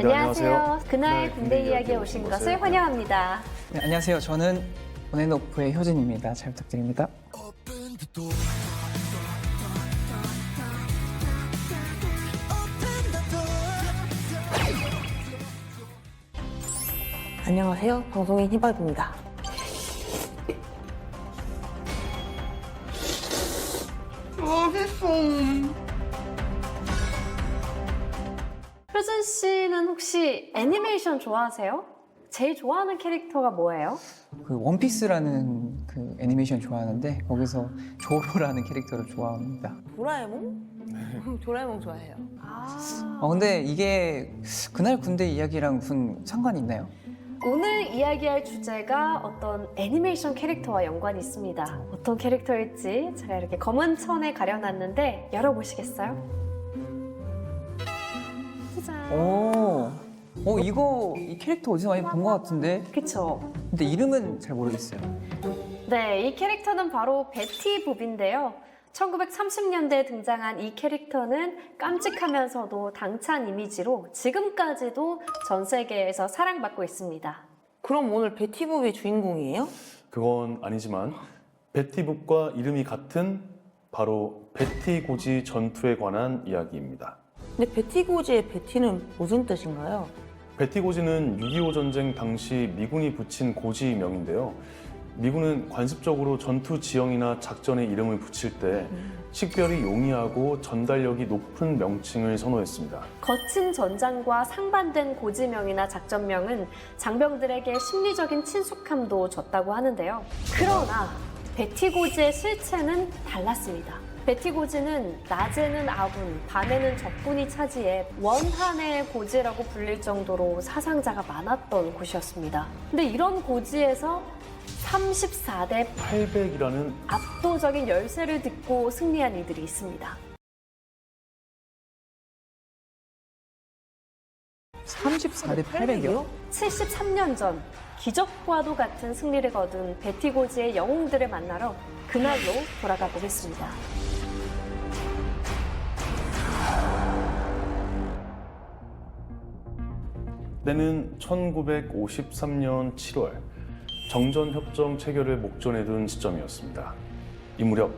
안녕하세요. 그날 군대 이야기에 오신 것을 환영합니다. 네, 안녕하세요. 저는 온앤오프의 효진입니다. 잘 부탁드립니다. 안녕하세요. 방송인 희밥입니다. 효진 씨는 혹시 애니메이션 좋아하세요? 제일 좋아하는 캐릭터가 뭐예요? 그 원피스라는 그 애니메이션 좋아하는데 거기서 조로라는 캐릭터를 좋아합니다. 도라에몽? 도라에몽 좋아해요. 근데 이게 그날 군대 이야기랑 무슨 상관이 있나요? 오늘 이야기할 주제가 어떤 애니메이션 캐릭터와 연관이 있습니다. 어떤 캐릭터일지 제가 이렇게 검은 천에 가려놨는데 열어보시겠어요? 짜잔. 이 캐릭터 어디서 많이 본 것 같은데? 그쵸? 근데 이름은 잘 모르겠어요. 네, 이 캐릭터는 바로 베티 봅인데요. 1930년대에 등장한 이 캐릭터는 깜찍하면서도 당찬 이미지로 지금까지도 전 세계에서 사랑받고 있습니다. 그럼 오늘 베티봅이 주인공이에요? 그건 아니지만 베티북과 이름이 같은 바로 베티고지 전투에 관한 이야기입니다. 근데 베티고지의 베티는 무슨 뜻인가요? 베티고지는 6.25 전쟁 당시 미군이 붙인 고지명인데요. 미군은 관습적으로 전투 지형이나 작전에 이름을 붙일 때 식별이 용이하고 전달력이 높은 명칭을 선호했습니다. 거친 전장과 상반된 고지명이나 작전명은 장병들에게 심리적인 친숙함도 줬다고 하는데요. 그러나 베티고지의 실체는 달랐습니다. 베티고지는 낮에는 아군, 밤에는 적군이 차지해 원한의 고지라고 불릴 정도로 사상자가 많았던 곳이었습니다. 근데 이런 고지에서 34대 800이라는 압도적인 열세를 딛고 승리한 이들이 있습니다. 34대 800이요? 73년 전 기적과도 같은 승리를 거둔 베티고지의 영웅들을 만나러 그날로 돌아가 보겠습니다. 때는 1953년 7월 정전협정 체결을 목전에 둔 시점이었습니다. 이 무렵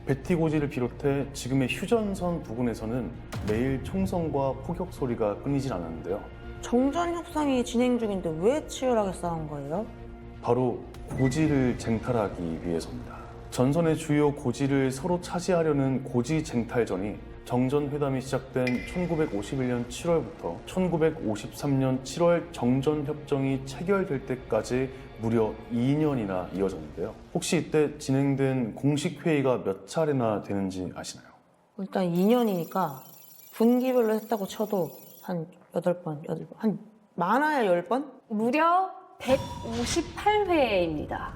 베티고지를 비롯해 지금의 휴전선 부근에서는 매일 총성과 포격 소리가 끊이질 않았는데요. 정전 협상이 진행 중인데 왜 치열하게 싸운 거예요? 바로 고지를 쟁탈하기 위해서입니다. 전선의 주요 고지를 서로 차지하려는 고지 쟁탈전이 정전회담이 시작된 1951년 7월부터 1953년 7월 정전협정이 체결될 때까지 무려 2년이나 이어졌는데요. 혹시 이때 진행된 공식 회의가 몇 차례나 되는지 아시나요? 일단 2년이니까 분기별로 했다고 쳐도 한 8번, 한 많아야 10번? 무려 158회입니다.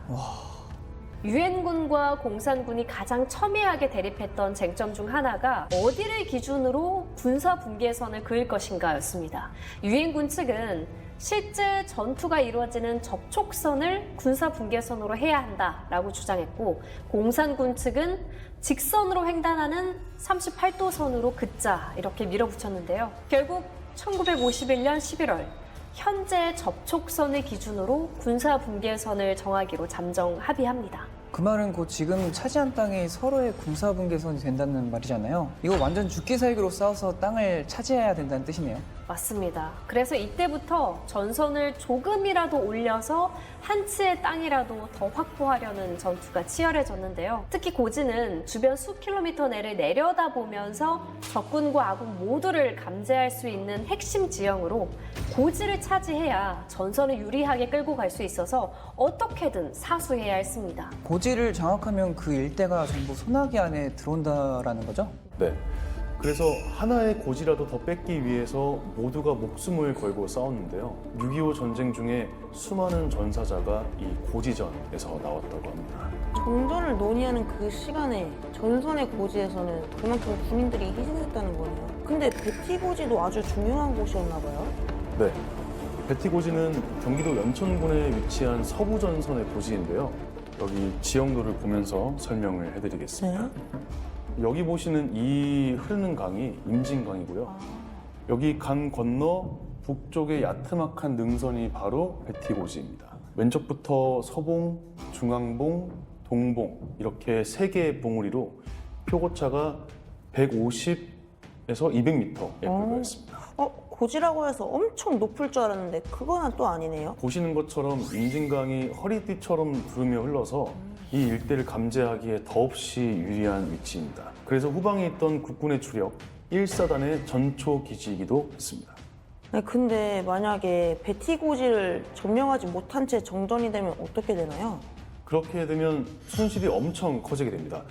유엔군과 공산군이 가장 첨예하게 대립했던 쟁점 중 하나가 어디를 기준으로 군사 분계선을 그을 것인가였습니다. 유엔군 측은 실제 전투가 이루어지는 접촉선을 군사 분계선으로 해야 한다라고 주장했고, 공산군 측은 직선으로 횡단하는 38도선으로 긋자 이렇게 밀어붙였는데요. 결국 1951년 11월 현재 접촉선을 기준으로 군사 분계선을 정하기로 잠정 합의합니다. 그 말은 곧 지금 차지한 땅이 서로의 군사분계선이 된다는 말이잖아요. 이거 완전 죽기 살기로 싸워서 땅을 차지해야 된다는 뜻이네요. 맞습니다. 그래서 이때부터 전선을 조금이라도 올려서 한 치의 땅이라도 더 확보하려는 전투가 치열해졌는데요. 특히 고지는 주변 수 킬로미터 내를 내려다보면서 적군과 아군 모두를 감지할 수 있는 핵심 지형으로 고지를 차지해야 전선을 유리하게 끌고 갈 수 있어서 어떻게든 사수해야 했습니다. 고지를 장악하면 그 일대가 전부 소나기 안에 들어온다라는 거죠? 네. 그래서 하나의 고지라도 더 뺏기 위해서 모두가 목숨을 걸고 싸웠는데요. 6.25 전쟁 중에 수많은 전사자가 이 고지전에서 나왔다고 합니다. 정전을 논의하는 그 시간에 전선의 고지에서는 그만큼 군인들이 희생했다는 거네요. 근데 베티고지도 아주 중요한 곳이었나 봐요. 네. 베티고지는 경기도 연천군에 위치한 서부전선의 고지인데요. 여기 지형도를 보면서 설명을 해드리겠습니다. 여기 보시는 이 흐르는 강이 임진강이고요. 여기 강 건너 북쪽의 야트막한 능선이 바로 베티고지입니다. 왼쪽부터 서봉, 중앙봉, 동봉 이렇게 세 개의 봉우리로 표고차가 150에서 200m에 불과했습니다. 고지라고 해서 엄청 높을 줄 알았는데 그거는 또 아니네요. 보시는 것처럼 임진강이 허리띠처럼 구르며 흘러서 이 일대를 감지하기에 더없이 유리한 위치입니다. 그래서 후방에 있던 국군의 주력 1사단의 전초 기지이기도 했습니다. 네, 근데 만약에 베티고지를 점령하지 못한 채 정전이 되면 어떻게 되나요? 그렇게 되면 손실이 엄청 커지게 됩니다.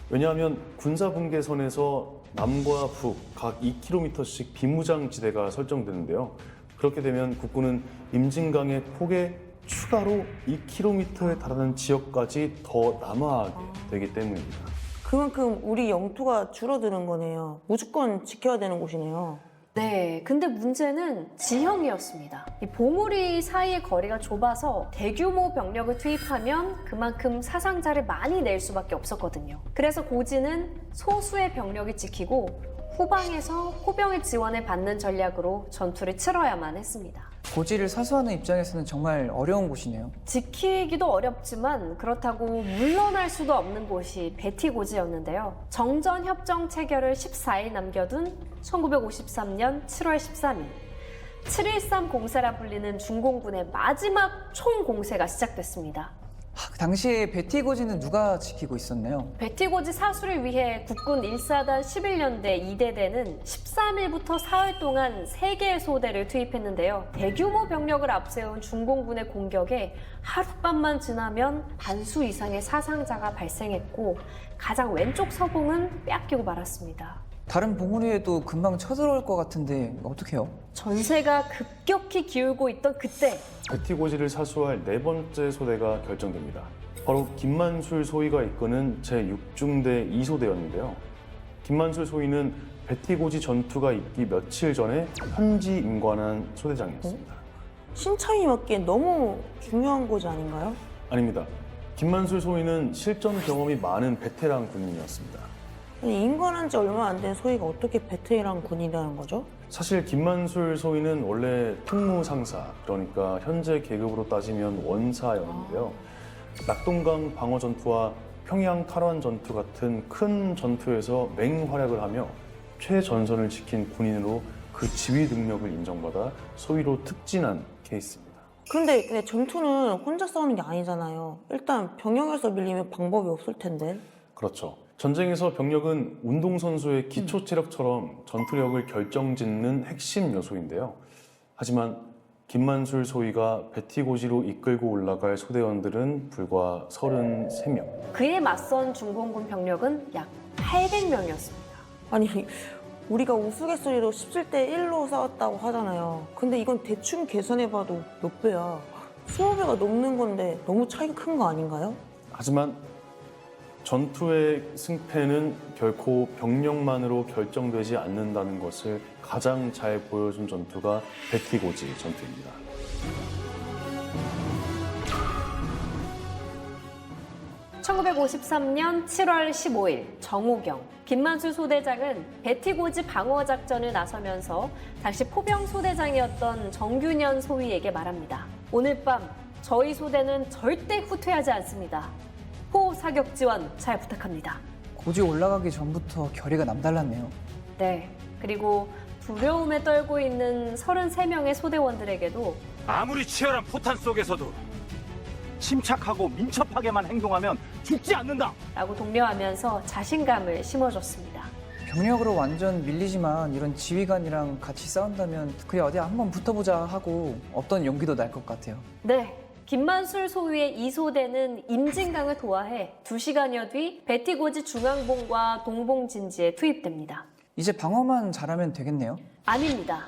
왜냐하면 군사분계선에서 남과 북 각 2km씩 비무장지대가 설정되는데요. 그렇게 되면 국군은 임진강의 폭에 추가로 2km에 달하는 지역까지 더 남하하게 되기 때문입니다. 그만큼 우리 영토가 줄어드는 거네요. 무조건 지켜야 되는 곳이네요. 네, 근데 문제는 지형이었습니다. 이 봉우리 사이의 거리가 좁아서 대규모 병력을 투입하면 그만큼 사상자를 많이 낼 수밖에 없었거든요. 그래서 고지는 소수의 병력이 지키고 후방에서 포병의 지원을 받는 전략으로 전투를 치러야만 했습니다. 고지를 사수하는 입장에서는 정말 어려운 곳이네요. 지키기도 어렵지만 그렇다고 물러날 수도 없는 곳이 베티고지였는데요. 정전 협정 체결을 14일 남겨둔 1953년 7월 13일 7.13 공세라 불리는 중공군의 마지막 총공세가 시작됐습니다. 그 당시에 베티고지는 누가 지키고 있었나요? 베티고지 사수를 위해 국군 1사단 11년대 2대대는 13일부터 사흘 동안 3개의 소대를 투입했는데요. 대규모 병력을 앞세운 중공군의 공격에 하룻밤만 지나면 반수 이상의 사상자가 발생했고 가장 왼쪽 서봉은 빼앗기고 말았습니다. 다른 봉우리에도 금방 쳐들어올 것 같은데 어떡해요? 전세가 급격히 기울고 있던 그때 베티고지를 사수할 네 번째 소대가 결정됩니다. 바로 김만술 소위가 이끄는 제6중대 2소대였는데요. 김만술 소위는 베티고지 전투가 있기 며칠 전에 현지 임관한 소대장이었습니다. 신참이 맞기엔 너무 중요한 곳이 아닌가요? 아닙니다. 김만술 소위는 실전 경험이 많은 베테랑 군인이었습니다. 아니, 임관한 지 얼마 안 된 소위가 어떻게 베테랑 군이라는 거죠? 사실 김만술 소위는 원래 특무상사, 그러니까 현재 계급으로 따지면 원사였는데요. 낙동강 방어 전투와 평양 탈환 전투 같은 큰 전투에서 맹활약을 하며 최전선을 지킨 군인으로 그 지휘 능력을 인정받아 소위로 특진한 케이스입니다. 근데 전투는 혼자 싸우는 게 아니잖아요. 일단 병영에서 밀리면 방법이 없을 텐데. 그렇죠. 전쟁에서 병력은 운동선수의 기초 체력처럼 전투력을 결정짓는 핵심 요소인데요. 하지만 김만술 소위가 베티고지로 이끌고 올라갈 소대원들은 불과 33명. 그에 맞선 중공군 병력은 약 800명이었습니다. 아니 우리가 우스갯소리로 17대 1로 싸웠다고 하잖아요. 근데 이건 대충 계산해봐도 몇 배야. 20배가 넘는 건데 너무 차이가 큰 거 아닌가요? 하지만 전투의 승패는 결코 병력만으로 결정되지 않는다는 것을 가장 잘 보여준 전투가 베티고지 전투입니다. (1953년 7월 15일) 정오경 김만술 소대장은 베티고지 방어 작전을 나서면서 당시 포병 소대장이었던 정균현 소위에게 말합니다. 오늘 밤 저희 소대는 절대 후퇴하지 않습니다. 호 사격 지원 잘 부탁합니다. 고지 올라가기 전부터 결의가 남달랐네요. 네, 그리고 두려움에 떨고 있는 33명의 소대원들에게도 아무리 치열한 포탄 속에서도 침착하고 민첩하게만 행동하면 죽지 않는다. 라고 독려하면서 자신감을 심어줬습니다. 병력으로 완전 밀리지만 이런 지휘관이랑 같이 싸운다면 그래 어디 한번 붙어보자 하고 없던 용기도 날 것 같아요. 네, 김만술 소위의 2소대는 임진강을 도하해 2시간여 뒤 베티고지 중앙봉과 동봉 진지에 투입됩니다. 이제 방어만 잘하면 되겠네요. 아닙니다.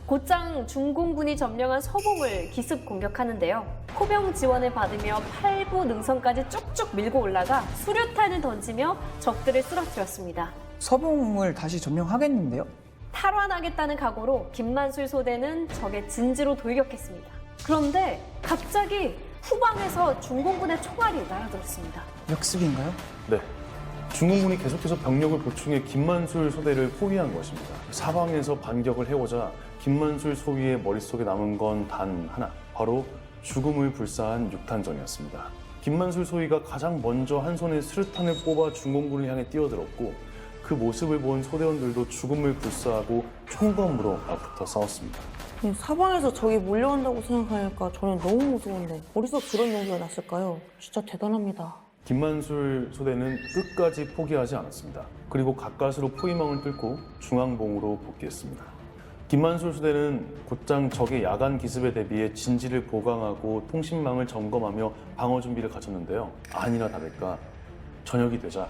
곧장 중공군이 점령한 서봉을 기습 공격하는데요. 포병 지원을 받으며 8부 능선까지 쭉쭉 밀고 올라가 수류탄을 던지며 적들을 쓰러뜨렸습니다. 서봉을 다시 점령하겠는데요? 탈환하겠다는 각오로 김만술 소대는 적의 진지로 돌격했습니다. 그런데 갑자기 후방에서 중공군의 총알이 날아들었습니다. 역습인가요? 네, 중공군이 계속해서 병력을 보충해 김만술 소대를 포위한 것입니다. 사방에서 반격을 해오자 김만술 소위의 머릿속에 남은 건 단 하나, 바로 죽음을 불사한 육탄전이었습니다. 김만술 소위가 가장 먼저 한 손에 수류탄을 뽑아 중공군을 향해 뛰어들었고 그 모습을 본 소대원들도 죽음을 불사하고 총검으로 맞붙어 싸웠습니다. 사방에서 적이 몰려온다고 생각하니까 저는 너무 무서운데 어디서 그런 용기가 났을까요? 진짜 대단합니다. 김만술 소대는 끝까지 포기하지 않았습니다. 그리고 가까스로 포위망을 뚫고 중앙봉으로 복귀했습니다. 김만술 소대는 곧장 적의 야간 기습에 대비해 진지를 보강하고 통신망을 점검하며 방어 준비를 갖췄는데요. 아니나 다를까 저녁이 되자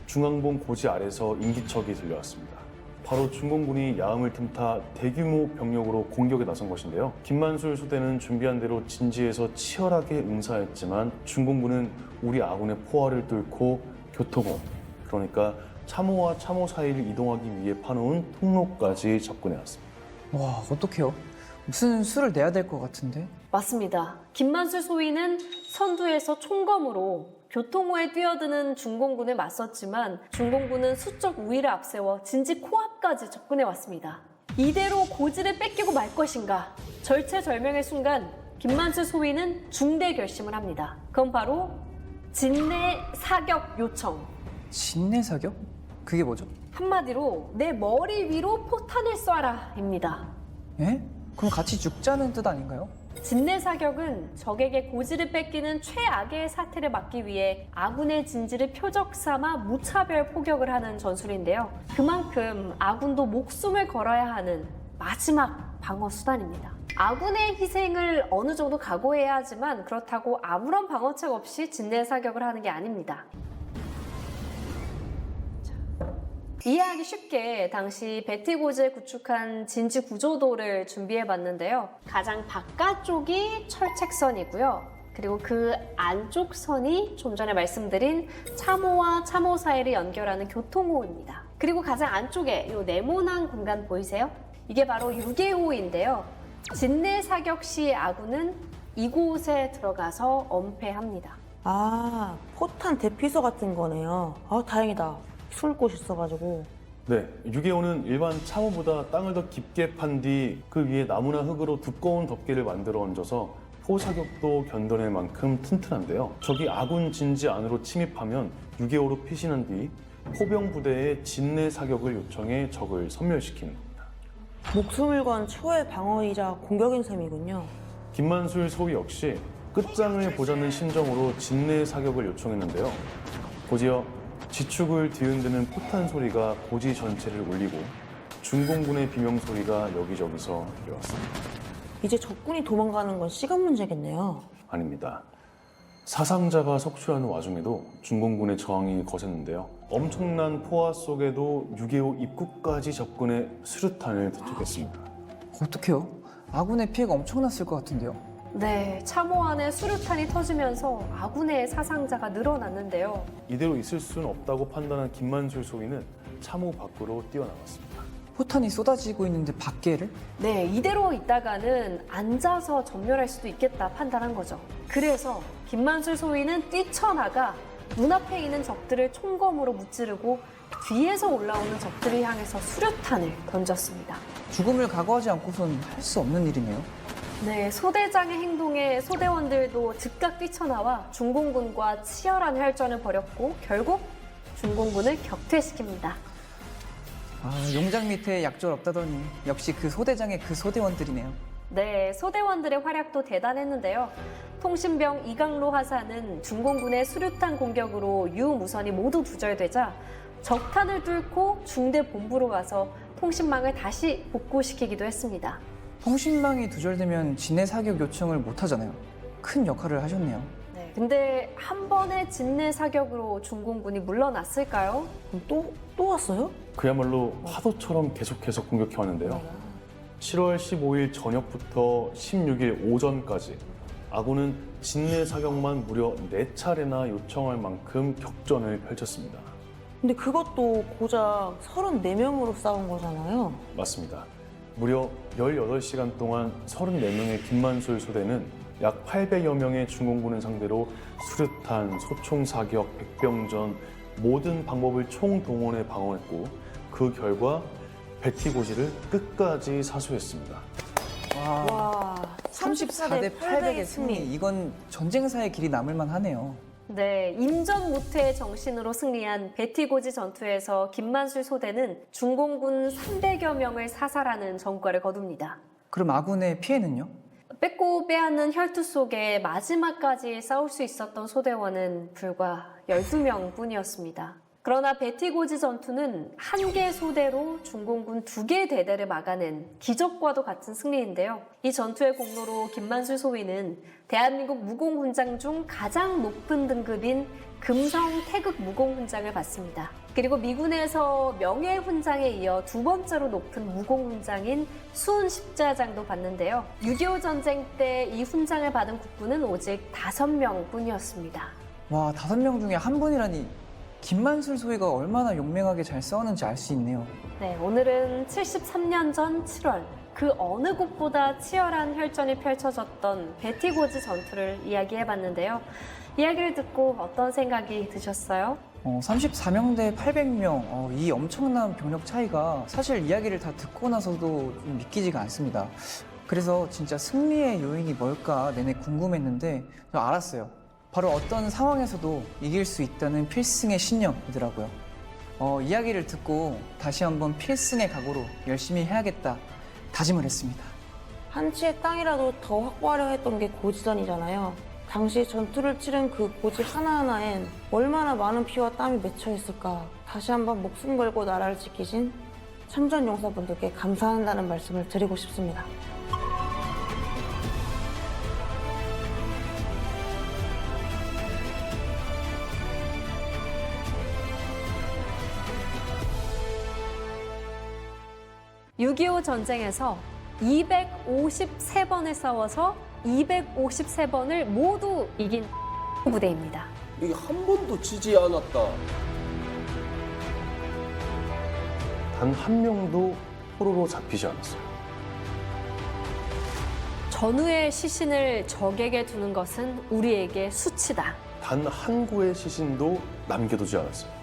중앙봉 고지 아래서 인기척이 들려왔습니다. 바로 중공군이 야음을 틈타 대규모 병력으로 공격에 나선 것인데요. 김만술 소대는 준비한 대로 진지에서 치열하게 응사했지만 중공군은 우리 아군의 포화를 뚫고 교통호, 그러니까 참호와 참호 사이를 이동하기 위해 파놓은 통로까지 접근해왔습니다. 와, 어떡해요? 무슨 수를 내야 될 것 같은데? 맞습니다. 김만술 소위는 선두에서 총검으로 교통호에 뛰어드는 중공군을 맞섰지만 중공군은 수적 우위를 앞세워 진지 코앞까지 접근해 왔습니다. 이대로 고지를 뺏기고 말 것인가? 절체절명의 순간 김만술 소위는 중대 결심을 합니다. 그건 바로 진내 사격 요청. 진내 사격? 그게 뭐죠? 한마디로 내 머리 위로 포탄을 쏴라입니다. 예? 그럼 같이 죽자는 뜻 아닌가요? 진내 사격은 적에게 고지를 뺏기는 최악의 사태를 막기 위해 아군의 진지를 표적 삼아 무차별 포격을 하는 전술인데요. 그만큼 아군도 목숨을 걸어야 하는 마지막 방어 수단입니다. 아군의 희생을 어느 정도 각오해야 하지만 그렇다고 아무런 방어책 없이 진내 사격을 하는 게 아닙니다. 이해하기 쉽게 당시 베티고지에 구축한 진지 구조도를 준비해봤는데요. 가장 바깥쪽이 철책선이고요. 그리고 그 안쪽 선이 좀 전에 말씀드린 참호와 참호 사이를 연결하는 교통호입니다. 그리고 가장 안쪽에 이 네모난 공간 보이세요? 이게 바로 유계호인데요. 진내 사격 시 아군은 이곳에 들어가서 엄폐합니다. 아, 포탄 대피소 같은 거네요. 아, 다행이다. 숨을 곳이 있어가지고. 네, 유계호는 일반 참호보다 땅을 더 깊게 판 뒤 그 위에 나무나 흙으로 두꺼운 덮개를 만들어 얹어서 포사격도 견뎌낼 만큼 튼튼한데요. 적이 아군 진지 안으로 침입하면 유계호로 피신한 뒤 포병 부대에 진내 사격을 요청해 적을 섬멸시키는 겁니다. 목숨을 건 최후의 방어이자 공격인 셈이군요. 김만술 소위 역시 끝장을 보자는 심정으로 진내 사격을 요청했는데요. 곧이어 지축을 뒤흔드는 포탄 소리가 고지 전체를 울리고 중공군의 비명 소리가 여기저기서 들려왔습니다. 이제 적군이 도망가는 건 시간 문제겠네요. 아닙니다. 사상자가 속출하는 와중에도 중공군의 저항이 거셌는데요. 엄청난 포화 속에도 6.25 입구까지 접근해 수류탄을 투척했습니다. 어떡해요? 아군의 피해가 엄청났을 것 같은데요. 네, 참호 안에 수류탄이 터지면서 아군의 사상자가 늘어났는데요. 이대로 있을 수는 없다고 판단한 김만술 소위는 참호 밖으로 뛰어나갔습니다. 포탄이 쏟아지고 있는데 밖에를? 네, 이대로 있다가는 앉아서 전멸할 수도 있겠다 판단한 거죠. 그래서 김만술 소위는 뛰쳐나가 눈앞에 있는 적들을 총검으로 무찌르고 뒤에서 올라오는 적들을 향해서 수류탄을 던졌습니다. 죽음을 각오하지 않고선 할 수 없는 일이네요. 네, 소대장의 행동에 소대원들도 즉각 뛰쳐나와 중공군과 치열한 혈전을 벌였고 결국 중공군을 격퇴시킵니다. 아, 용장 밑에 약졸 없다더니 역시 그 소대장의 그 소대원들이네요. 네, 소대원들의 활약도 대단했는데요. 통신병 이강로 하사는 중공군의 수류탄 공격으로 유무선이 모두 두절되자 적탄을 뚫고 중대 본부로 가서 통신망을 다시 복구시키기도 했습니다. 통신망이 두절되면 진내 사격 요청을 못 하잖아요. 큰 역할을 하셨네요. 네, 근데 한 번의 진내 사격으로 중공군이 물러났을까요? 그럼 또 왔어요? 그야말로 파도처럼 계속해서 공격해왔는데요. 7월 15일 저녁부터 16일 오전까지 아군은 진내 사격만 무려 4차례나 요청할 만큼 격전을 펼쳤습니다. 근데 그것도 고작 34명으로 싸운 거잖아요. 맞습니다. 무려 18시간 동안 34명의 김만술 소대는 약 800여 명의 중공군을 상대로 수류탄, 소총 사격, 백병전, 모든 방법을 총동원해 방어했고 그 결과 베티고지를 끝까지 사수했습니다. 와, 34대 800의 승리. 이건 전쟁사의 길이 남을 만하네요. 네, 임전무퇴의 정신으로 승리한 베티고지 전투에서 김만술 소대는 중공군 300여 명을 사살하는 전과를 거둡니다. 그럼 아군의 피해는요? 뺏고 빼앗는 혈투 속에 마지막까지 싸울 수 있었던 소대원은 불과 12명 뿐이었습니다. 그러나 베티고지 전투는 한 개 소대로 중공군 2개 대대를 막아낸 기적과도 같은 승리인데요. 이 전투의 공로로 김만술 소위는 대한민국 무공훈장 중 가장 높은 등급인 금성 태극 무공훈장을 받습니다. 그리고 미군에서 명예훈장에 이어 2번째로 높은 무공훈장인 수훈 십자장도 받는데요. 6.25 전쟁 때 이 훈장을 받은 국군은 오직 5명 뿐이었습니다. 와, 5명 중에 한 분이라니. 김만술 소위가 얼마나 용맹하게 잘 싸웠는지 알 수 있네요. 네, 오늘은 73년 전 7월 그 어느 곳보다 치열한 혈전이 펼쳐졌던 베티고지 전투를 이야기해봤는데요. 이야기를 듣고 어떤 생각이 드셨어요? 34명 대 800명, 이 엄청난 병력 차이가 사실 이야기를 다 듣고 나서도 좀 믿기지가 않습니다. 그래서 진짜 승리의 요인이 뭘까 내내 궁금했는데 저 알았어요. 바로 어떤 상황에서도 이길 수 있다는 필승의 신념이더라고요. 이야기를 듣고 다시 한번 필승의 각오로 열심히 해야겠다 다짐을 했습니다. 한 치의 땅이라도 더 확보하려 했던 게 고지전이잖아요. 당시 전투를 치른 그 고지 하나하나엔 얼마나 많은 피와 땀이 맺혀 있을까. 다시 한번 목숨 걸고 나라를 지키신 참전 용사분들께 감사한다는 말씀을 드리고 싶습니다. (6.25) 전쟁에서 253번을 싸워서 253번을 모두 이긴 부대입니다. 이게 한 번도 지지 않았다. 단 한 명도 포로로 잡히지 않았어요. 전우의 시신을 적에게 두는 것은 우리에게 수치다. 단 한 구의 시신도 남겨두지 않았어요.